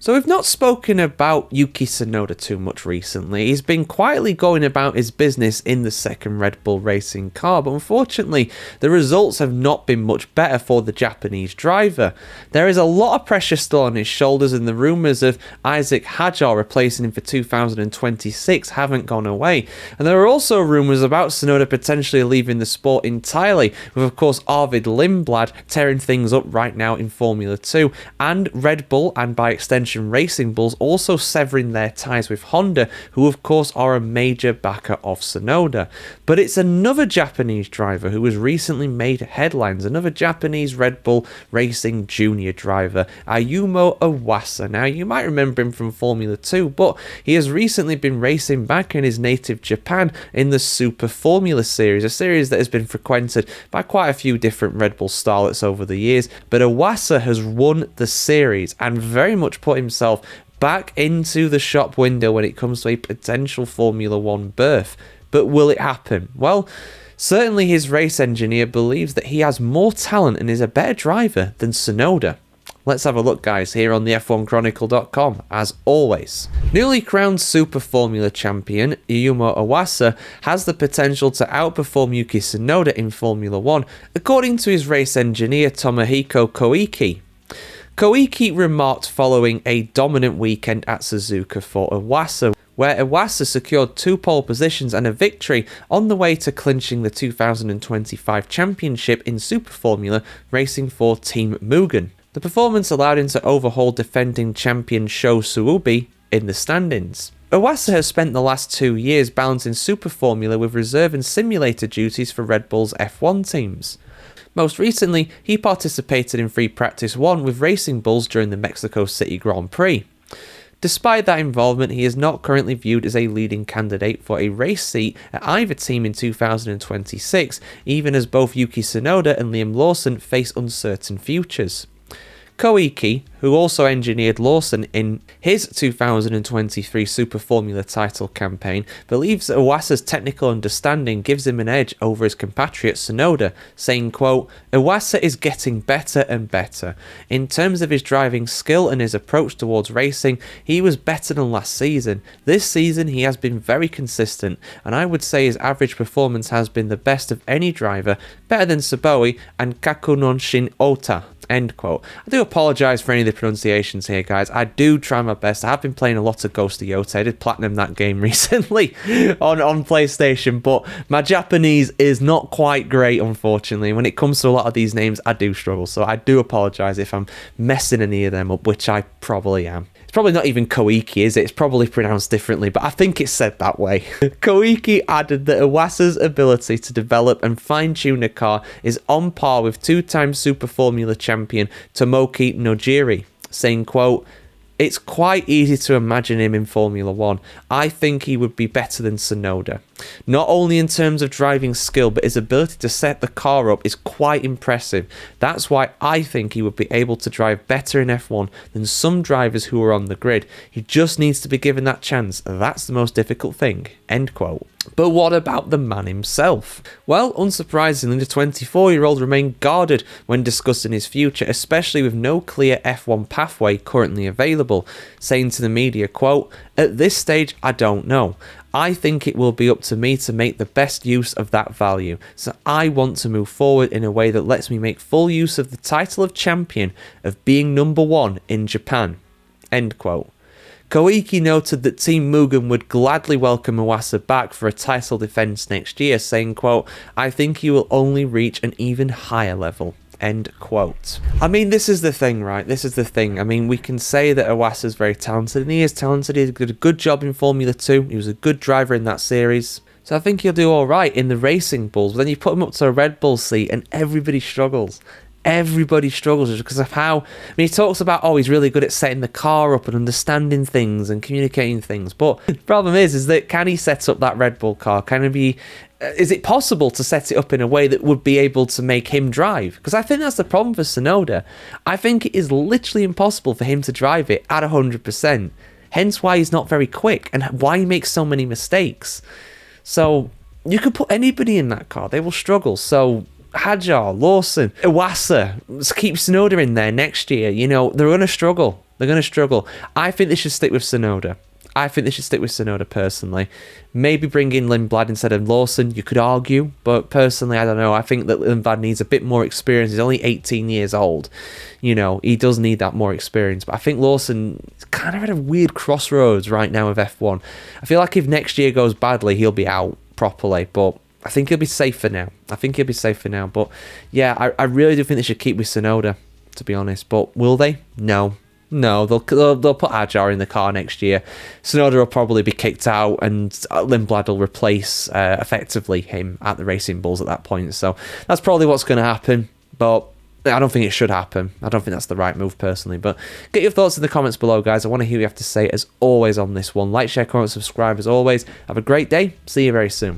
So we've not spoken about Yuki Tsunoda too much recently. He's been quietly going about his business in the second Red Bull racing car, but unfortunately the results have not been much better for the Japanese driver. There is a lot of pressure still on his shoulders, and the rumours of Isaac Hadjar replacing him for 2026 haven't gone away. And there are also rumours about Tsunoda potentially leaving the sport entirely, with of course Arvid Lindblad tearing things up right now in Formula 2, and Red Bull, and by extension Racing Bulls, also severing their ties with Honda, who of course are a major backer of Tsunoda. But it's another Japanese driver who has recently made headlines, another Japanese Red Bull Racing Junior driver, Ayumu Iwasa. Now you might remember him from Formula 2, but he has recently been racing back in his native Japan in the Super Formula series, a series that has been frequented by quite a few different Red Bull starlets over the years. But Iwasa has won the series and very much put himself back into the shop window when it comes to a potential Formula 1 berth. But will it happen? Well, certainly his race engineer believes that he has more talent and is a better driver than Tsunoda. Let's have a look, guys, here on the F1Chronicle.com, as always. Newly crowned Super Formula champion Ayumu Iwasa has the potential to outperform Yuki Tsunoda in Formula 1, according to his race engineer Tomohiko Koike. Koike remarked following a dominant weekend at Suzuka for Iwasa, where Iwasa secured 2 pole positions and a victory on the way to clinching the 2025 championship in Super Formula, racing for Team Mugen. The performance allowed him to overhaul defending champion Sho Suubi in the standings. Iwasa has spent the last 2 years balancing Super Formula with reserve and simulator duties for Red Bull's F1 teams. Most recently, he participated in Free Practice 1 with Racing Bulls during the Mexico City Grand Prix. Despite that involvement, he is not currently viewed as a leading candidate for a race seat at either team in 2026, even as both Yuki Tsunoda and Liam Lawson face uncertain futures. Koike, who also engineered Lawson in his 2023 Super Formula title campaign, believes that Iwasa's technical understanding gives him an edge over his compatriot Tsunoda, saying, quote, "Iwasa is getting better and better. In terms of his driving skill and his approach towards racing, he was better than last season. This season he has been very consistent, and I would say his average performance has been the best of any driver, better than Saboi and Kakunonshin Ota." End quote. I do apologise for any of the pronunciations here, guys. I do try my best. I have been playing a lot of Ghost of Yota. I did platinum that game recently on PlayStation, but my Japanese is not quite great, unfortunately. When it comes to a lot of these names, I do struggle, so I do apologise if I'm messing any of them up, which I probably am. Probably not even Koike, is it? It's probably pronounced differently, but I think it's said that way. Koike added that Iwasa's ability to develop and fine-tune a car is on par with 2-time Super Formula champion Tomoki Nojiri, saying, quote, "It's quite easy to imagine him in Formula 1. I think he would be better than Tsunoda. Not only in terms of driving skill, but his ability to set the car up is quite impressive. That's why I think he would be able to drive better in F1 than some drivers who are on the grid. He just needs to be given that chance. That's the most difficult thing." End quote. But what about the man himself? Well, unsurprisingly, the 24-year-old remained guarded when discussing his future, especially with no clear F1 pathway currently available, saying to the media, quote, "At this stage, I don't know. I think it will be up to me to make the best use of that value. So I want to move forward in a way that lets me make full use of the title of champion, of being number 1 in Japan." End quote. Koike noted that Team Mugen would gladly welcome Iwasa back for a title defence next year, saying, quote, "I think he will only reach an even higher level." End quote. I mean, this is the thing, right? This is the thing. I mean, we can say that Iwasa's very talented, and he is talented. He did a good job in Formula 2. He was a good driver in that series. So I think he'll do all right in the Racing Bulls. But then you put him up to a Red Bull seat, and everybody struggles. Everybody struggles because of how, I mean, he talks about, oh, he's really good at setting the car up and understanding things and communicating things. But the problem is that can he set up that Red Bull car? Can he be, is it possible to set it up in a way that would be able to make him drive? Because I think that's the problem for Tsunoda. I think it is literally impossible for him to drive it at 100%. Hence why he's not very quick and why he makes so many mistakes. So you could put anybody in that car. They will struggle. So Hadjar, Lawson, Iwasa, keep Tsunoda in there next year. You know, they're going to struggle. They're going to struggle. I think they should stick with Tsunoda. Personally. Maybe bring in Lindblad instead of Lawson, you could argue, but personally, I don't know. I think that Lindblad needs a bit more experience. He's only 18 years old. You know, he does need that more experience. But I think Lawson kind of at a weird crossroads right now with F1. I feel like if next year goes badly, he'll be out properly, but I think he'll be safer now. But yeah, I really do think they should keep with Tsunoda, to be honest. But will they? No, they'll put Ajar in the car next year. Tsunoda will probably be kicked out, and Lindblad will replace effectively him at the Racing Bulls at that point. So that's probably what's going to happen. But I don't think it should happen. I don't think that's the right move personally. But get your thoughts in the comments below, guys. I want to hear what you have to say as always on this one. Like, share, comment, subscribe as always. Have a great day. See you very soon.